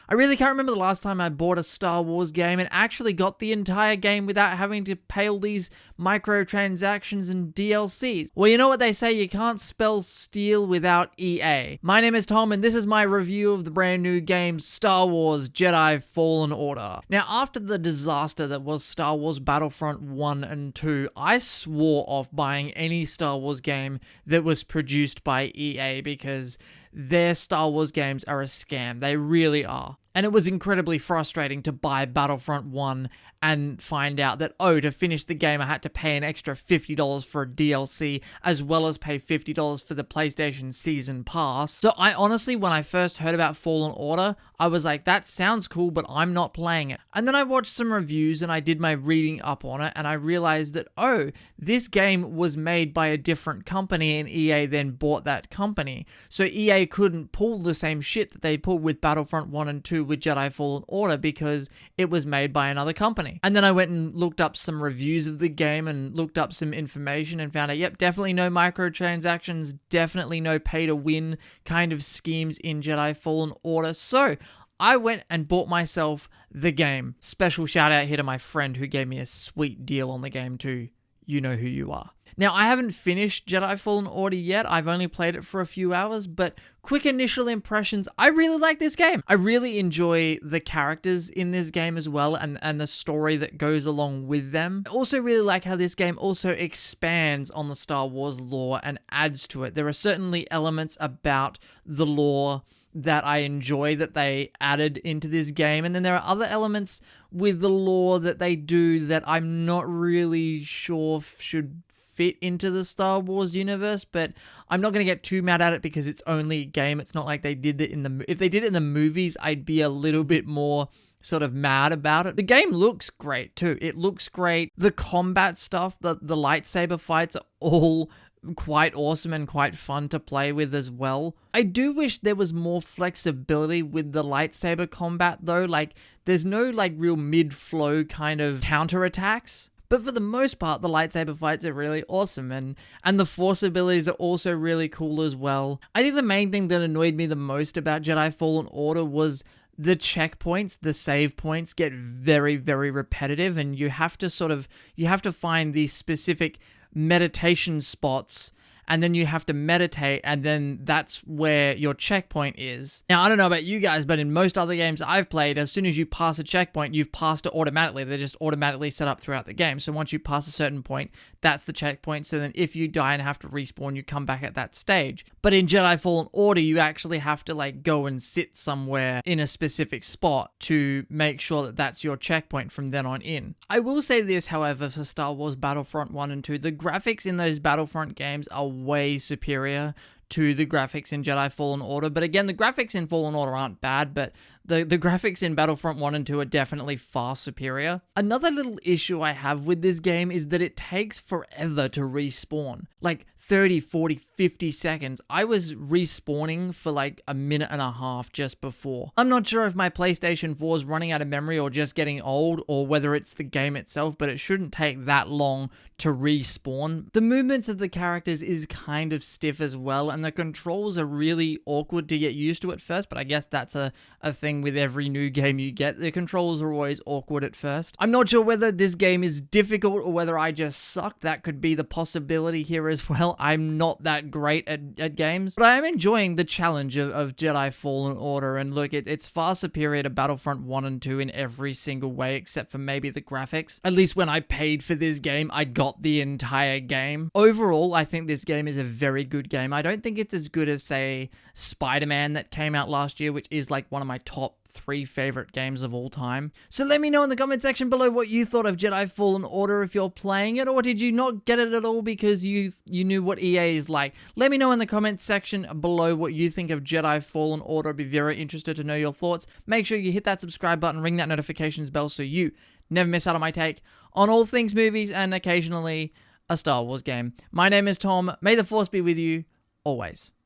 I really can't remember the last time I bought a Star Wars game and actually got the entire game without having to pay all these microtransactions and DLCs. Well, you know what they say, you can't spell steal without EA. My name is Tom, and this is my review of the brand new game Star Wars Jedi Fallen Order. Now, after the disaster that was Star Wars Battlefront 1 and 2, I swore off buying any Star Wars game that was produced by EA because their Star Wars games are a scam. They really are. And it was incredibly frustrating to buy Battlefront 1 and find out that, oh, to finish the game, I had to pay an extra $50 for a DLC, as well as pay $50 for the PlayStation Season Pass. So I honestly, when I first heard about Fallen Order, I was like, that sounds cool, but I'm not playing it. And then I watched some reviews and I did my reading up on it, and I realized that, oh, this game was made by a different company, and EA then bought that company. So EA couldn't pull the same shit that they pulled with Battlefront 1 and 2 with Jedi Fallen Order because it was made by another company. And then I went and looked up some reviews of the game and looked up some information and found out, yep, definitely no microtransactions, definitely no pay to win kind of schemes in Jedi Fallen Order. So I went and bought myself the game. Special shout out here to my friend who gave me a sweet deal on the game too. You know who you are. Now, I haven't finished Jedi Fallen Order yet. I've only played it for a few hours, but quick initial impressions, I really like this game. I really enjoy the characters in this game as well, and the story that goes along with them. I also really like how this game also expands on the Star Wars lore and adds to it. There are certainly elements about the lore that I enjoy that they added into this game, and then there are other elements with the lore that they do that I'm not really sure should fit into the Star Wars universe, but I'm not going to get too mad at it because it's only a game. It's not like they did it in the... If they did it in the movies, I'd be a little bit more sort of mad about it. The game looks great too. It looks great. The combat stuff, the lightsaber fights are all quite awesome and quite fun to play with as well. I do wish there was more flexibility with the lightsaber combat though. Like, there's no like real mid-flow kind of counterattacks. But for the most part, the lightsaber fights are really awesome, and the force abilities are also really cool as well. I think the main thing that annoyed me the most about Jedi Fallen Order was the checkpoints, the save points get very, very repetitive, and you have to find these specific meditation spots, and then you have to meditate, and then that's where your checkpoint is. Now, I don't know about you guys, but in most other games I've played, as soon as you pass a checkpoint, you've passed it automatically. They're just automatically set up throughout the game. So once you pass a certain point, that's the checkpoint. So then if you die and have to respawn, you come back at that stage. But in Jedi Fallen Order, you actually have to like go and sit somewhere in a specific spot to make sure that that's your checkpoint from then on in. I will say this, however, for Star Wars Battlefront 1 and 2, the graphics in those Battlefront games are way superior to the graphics in Jedi Fallen Order. But again, the graphics in Fallen Order aren't bad, but the graphics in Battlefront 1 and 2 are definitely far superior. Another little issue I have with this game is that it takes forever to respawn. Like 30, 40, 50 seconds. I was respawning for like a minute and a half just before. I'm not sure if my PlayStation 4 is running out of memory or just getting old, or whether it's the game itself, but it shouldn't take that long to respawn. The movements of the characters is kind of stiff as well, and the controls are really awkward to get used to at first, but I guess that's a thing with every new game you get. The controls are always awkward at first. I'm not sure whether this game is difficult or whether I just suck. That could be the possibility here as well. I'm not that great at games, but I am enjoying the challenge of Jedi Fallen Order, and look, it's far superior to Battlefront 1 and 2 in every single way, except for maybe the graphics. At least when I paid for this game, I got the entire game. Overall, I think this game is a very good game. I don't think it's as good as, say, Spider-Man that came out last year, which is like one of my top 3 favorite games of all time. So let me know in the comment section below what you thought of Jedi Fallen Order if you're playing it, or did you not get it at all because you knew what EA is like? Let me know in the comment section below what you think of Jedi Fallen Order. I'd be very interested to know your thoughts. Make sure you hit that subscribe button, ring that notifications bell so you never miss out on my take on all things movies and occasionally a Star Wars game. My name is Tom. May the Force be with you always.